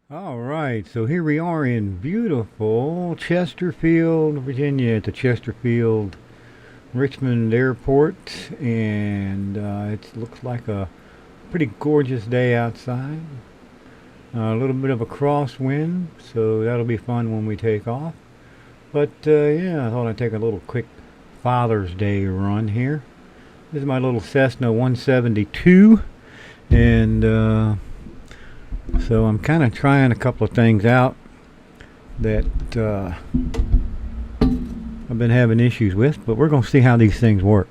All right, so here we are in beautiful Chesterfield, Virginia, at the Chesterfield Richmond Airport, and it looks like a pretty gorgeous day outside. A little bit of a crosswind, so that'll be fun when we take off. But yeah, I thought I'd take a little quick Father's Day run here. This is my little Cessna 172, and so I'm kind of trying a couple of things out that I've been having issues with, but we're going to see how these things work.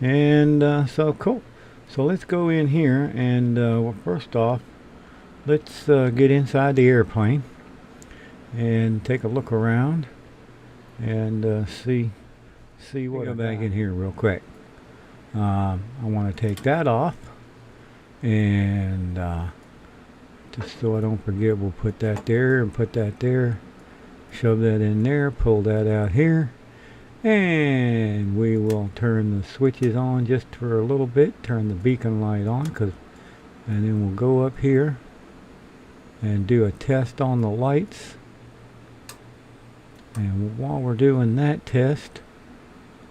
And so cool. So let's go in here and well, first off, let's get inside the airplane and take a look around and see what. Go back in here real quick. I want to take that off, and just so I don't forget, we'll put that there and put that there. Shove that in there, pull that out here, and we will turn the switches on just for a little bit. Turn the beacon light on, and then we'll go up here and do a test on the lights. And while we're doing that test,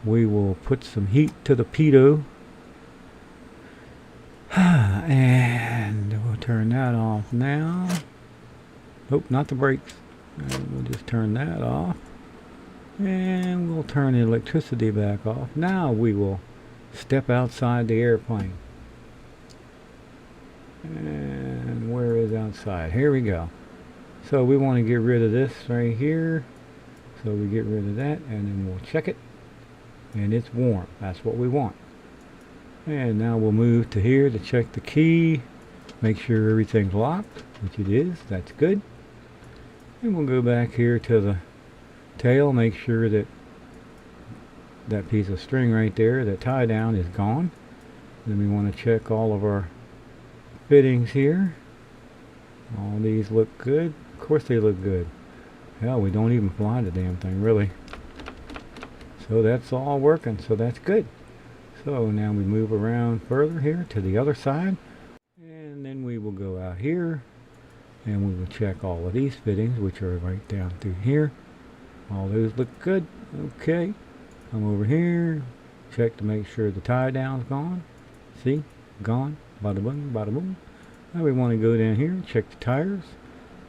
we will put some heat to the pitot, and we'll turn that off now. Nope, not the brakes. And we'll just turn that off, and we'll turn the electricity back off. Now we will step outside the airplane. And where is outside? Here we go. So we want to get rid of this right here. So we get rid of that, and then we'll check it. And it's warm. That's what we want. And now we'll move to here to check the key. Make sure everything's locked, which it is. That's good. And we'll go back here to the tail, make sure that that piece of string right there, that tie down, is gone. Then we want to check all of our fittings here. All these look good. Of course they look good. Hell, we don't even fly the damn thing, really. So that's all working, so that's good. So now we move around further here to the other side. And then we will go out here, and we will check all of these fittings, which are right down through here. All those look good. Okay, come over here, check to make sure the tie down's gone. See, gone. Bada boom, bada boom. Now we want to go down here, check the tires,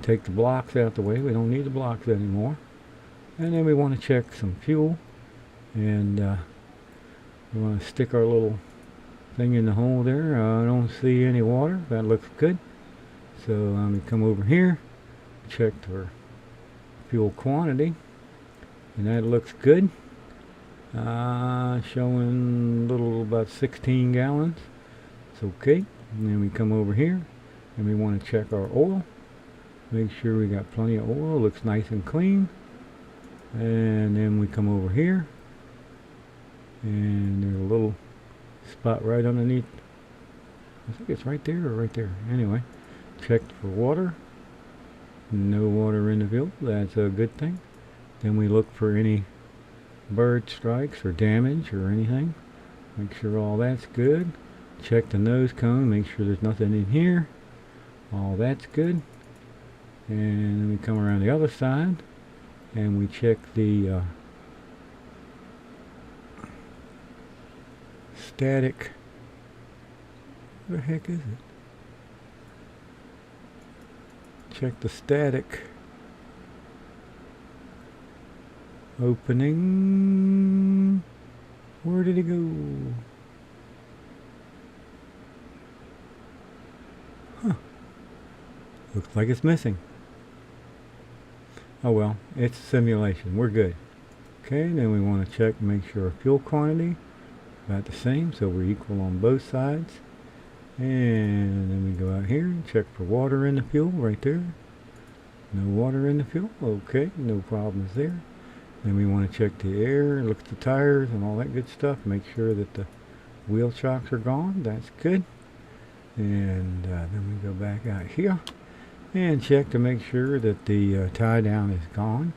take the blocks out the way. We don't need the blocks anymore. And then we want to check some fuel, and we want to stick our little thing in the hole there. I don't see any water. That looks good. So let me come over here, check for fuel quantity, and that looks good. Showing a little about 16 gallons. It's okay. And then we come over here, and we want to check our oil. Make sure we got plenty of oil. Looks nice and clean. And then we come over here, and there's a little spot right underneath. I think it's right there or right there. Anyway. Checked for water. No water in the fuel. That's a good thing. Then we look for any bird strikes or damage or anything. Make sure all that's good. Check the nose cone. Make sure there's nothing in here. All that's good. And then we come around the other side, and we check the static. What the heck is it? Check the static opening. Where did it go? Huh. Looks like it's missing. Oh well, it's a simulation. We're good. Okay, then we want to check and make sure our fuel quantity about the same, so we're equal on both sides. And then we go out here and check for water in the fuel right there. No water in the fuel. Okay, no problems there. Then we want to check the air, look at the tires and all that good stuff. Make sure that the wheel chocks are gone. That's good. And then we go back out here and check to make sure that the tie down is gone.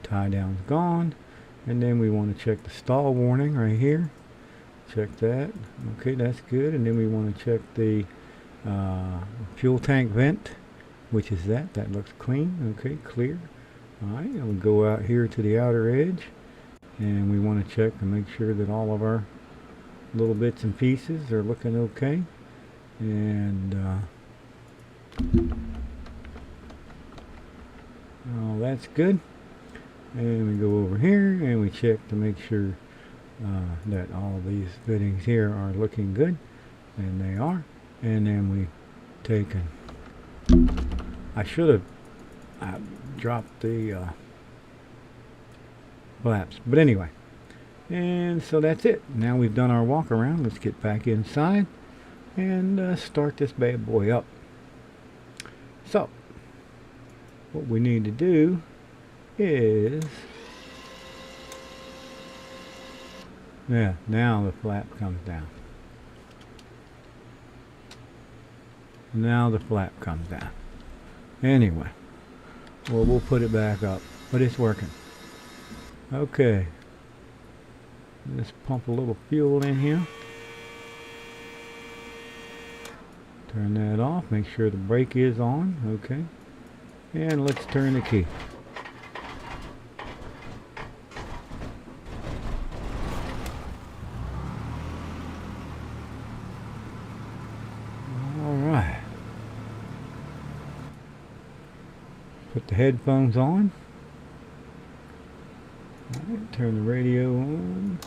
Tie down's gone. And then we want to check the stall warning right here. Check that. Okay, that's good. And then we want to check the fuel tank vent. which is that looks clean. Okay, clear. Alright, and we go out here to the outer edge, and we want to check and make sure that all of our little bits and pieces are looking okay. And oh, that's good. And we go over here and we check to make sure that all these fittings here are looking good, and they are. And then we take and I should have dropped the flaps, but anyway. And so that's it. Now we've done our walk around. Let's get back inside and start this bad boy up. So what we need to do is, yeah, now the flap comes down. Now the flap comes down. Anyway, well, we'll put it back up, but it's working. Okay, let's pump a little fuel in here. Turn that off, make sure the brake is on. Okay, and let's turn the key. Alright, put the headphones on. Alright, turn the radio on.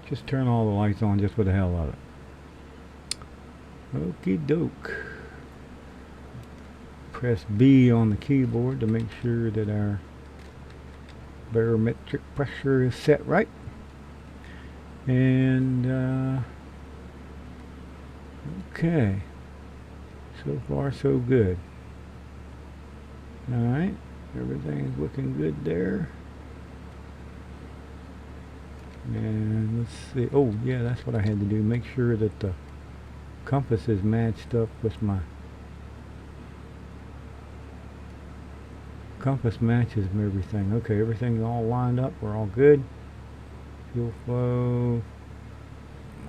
Just turn all the lights on just for the hell of it. Okie doke. Press B on the keyboard to make sure that our barometric pressure is set right. And okay, so far so good. Alright, everything's looking good there. And let's see, oh yeah, that's what I had to do, make sure that the compass is matched up with my compass matches everything. Okay, everything's all lined up, we're all good. Fuel flow,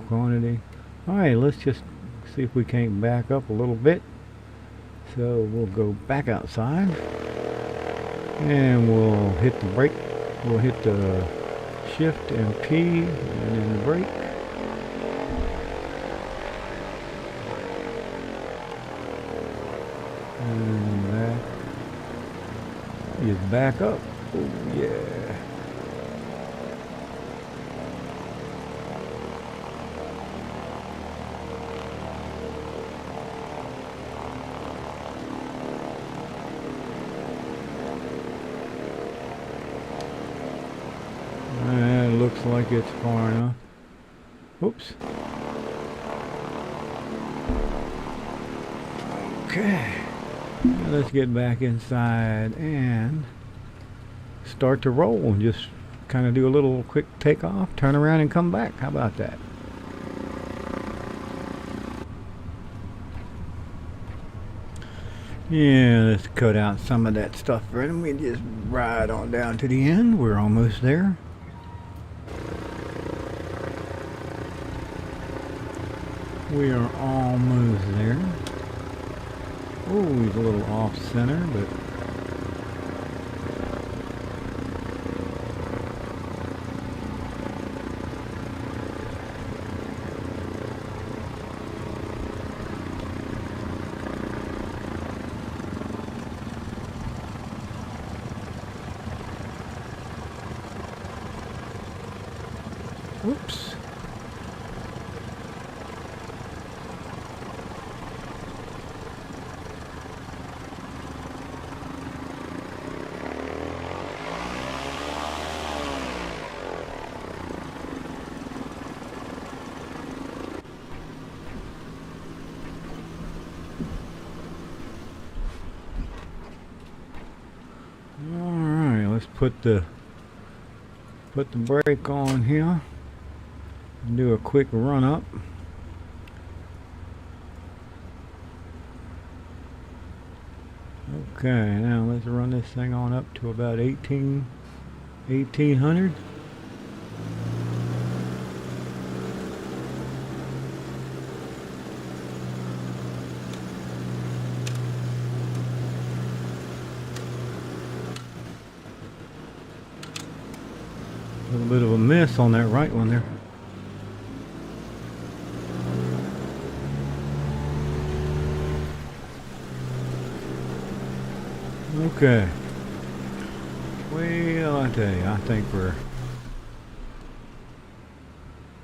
quantity. Alright, let's just see if we can't back up a little bit. So we'll go back outside and we'll hit the brake. We'll hit the shift and P and then the brake. And that is back up. Oh yeah. Looks like it's far enough. Oops. Okay. Now let's get back inside and start to roll. Just kind of do a little quick takeoff, turn around and come back. How about that? Yeah, let's cut out some of that stuff right, and we just ride on down to the end. We're almost there. We are almost there. Oh, he's a little off center, but oops. Alright, let's put the brake on here and do a quick run up. Okay, now let's run this thing on up to about 1800. little bit of a miss on that right one there. Okay. Well, I tell you, I think we're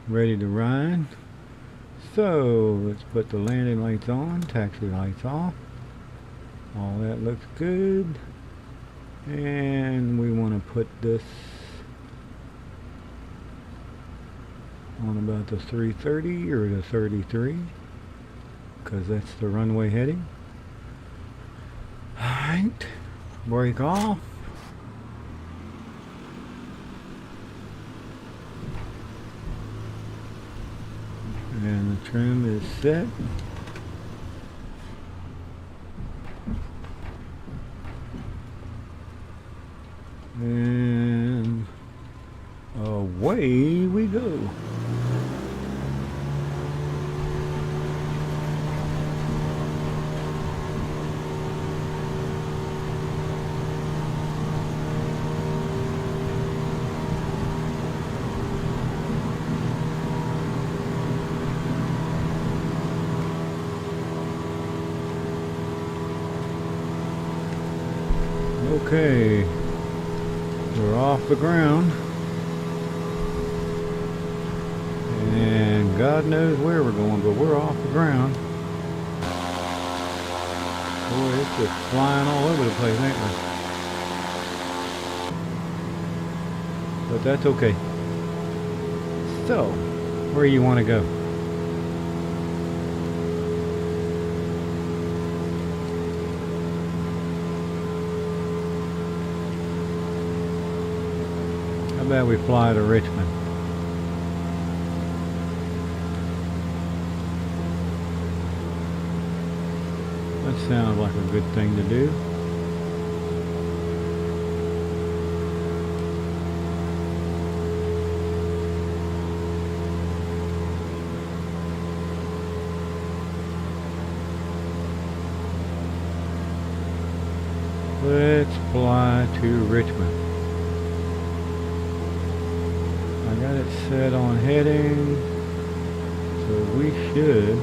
ready to ride. So let's put the landing lights on, taxi lights off. All that looks good. And we want to put this on about the 330 or the 33 because that's the runway heading. Alright, brake off. And the trim is set. And away we go. Okay, we're off the ground, and God knows where we're going, but we're off the ground. Boy, it's just flying all over the place, ain't we? But that's okay. So, where you want to go? How about we fly to Richmond? That sounds like a good thing to do. Let's fly to Richmond. I got it set on heading, so we should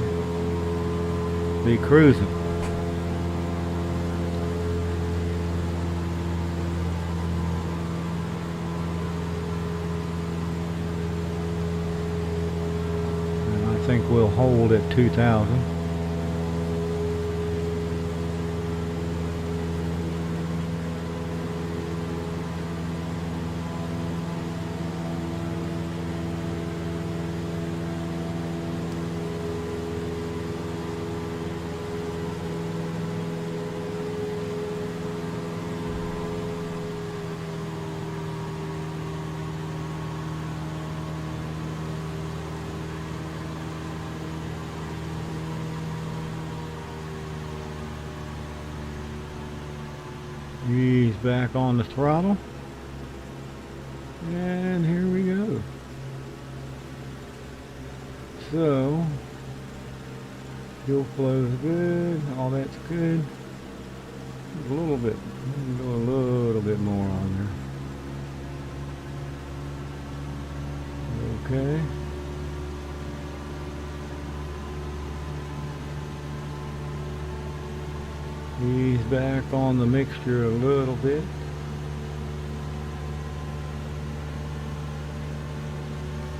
be cruising. And I think we'll hold at 2,000. Ease back on the throttle, and here we go. So fuel flow is good, all that's good. A little bit, go a little bit more on there. Okay. Ease back on the mixture a little bit.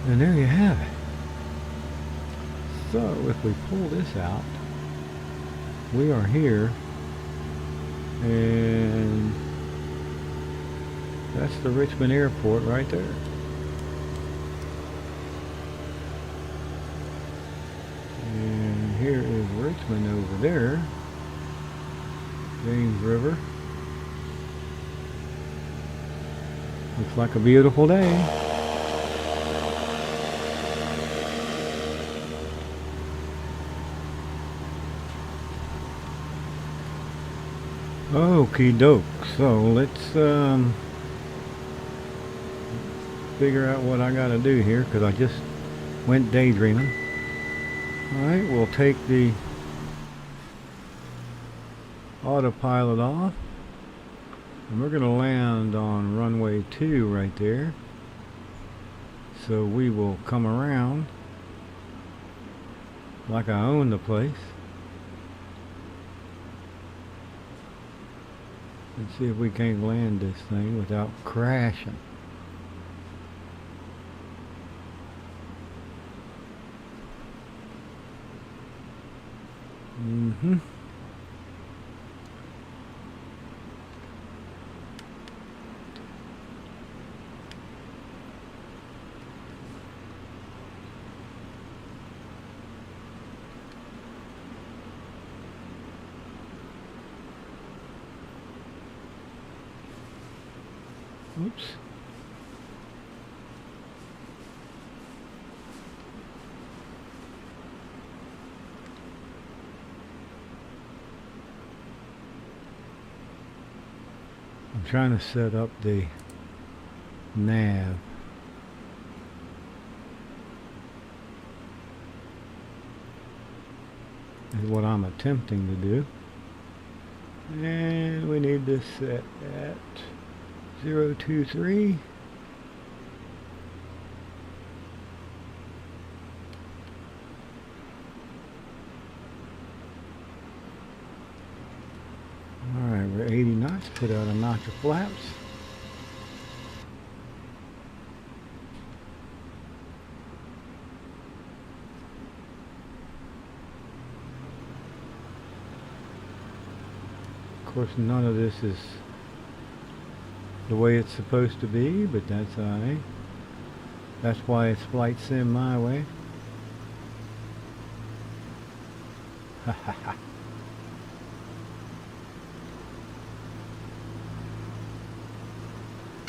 And there you have it. So if we pull this out, we are here, and that's the Richmond Airport right there. And here is Richmond over there. James River. Looks like a beautiful day. Okie doke. So let's figure out what I gotta do here, because I just went daydreaming. Alright, we'll take the autopilot off, and we're going to land on runway 2 right there. So we will come around like I own the place and see if we can't land this thing without crashing. Oops. I'm trying to set up the nav. Is what I'm attempting to do. And we need this set at 023. Alright, we're 80 knots, put out a notch of flaps. Of course, none of this is the way it's supposed to be, but that's alright. That's why it's flight sim my way. Ha ha ha.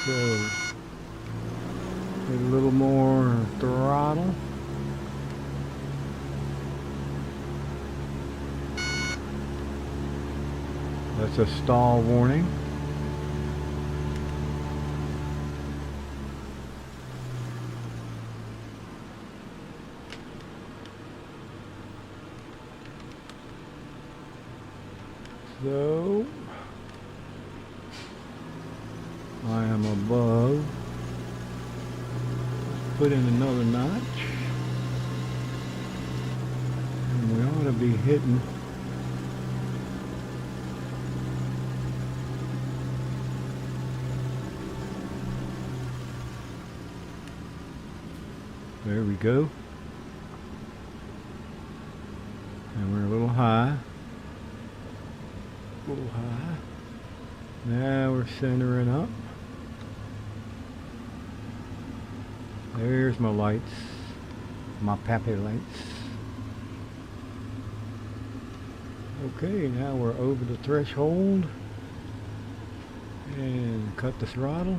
So, get a little more throttle. That's a stall warning. So, I am above. Put in another notch. And we ought to be hitting there we go. And we're a little high. A little high. Now we're centering up. There's my lights. My pappy lights. Okay, now we're over the threshold. And cut the throttle.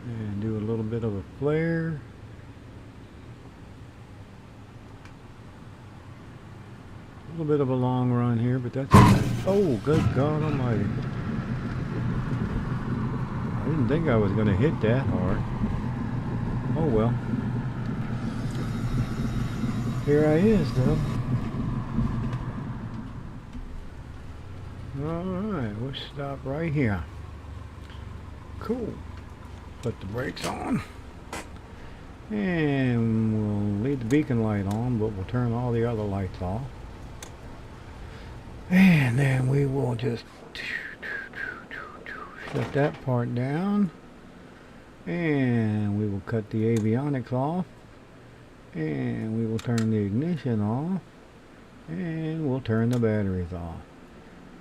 And do a little bit of a flare. A little bit of a long run here, but that's okay. Oh, good God Almighty. I didn't think I was going to hit that hard. Oh well. Here I is, though. Alright, we'll stop right here. Cool. Put the brakes on. And we'll leave the beacon light on, but we'll turn all the other lights off. And then we will just shut that part down. And we will cut the avionics off. And we will turn the ignition off. And we'll turn the batteries off.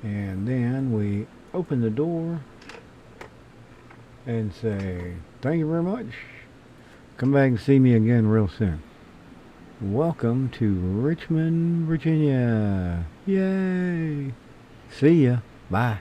And then we open the door and say, thank you very much. Come back and see me again real soon. Welcome to Richmond, Virginia. Yay! See ya. Bye.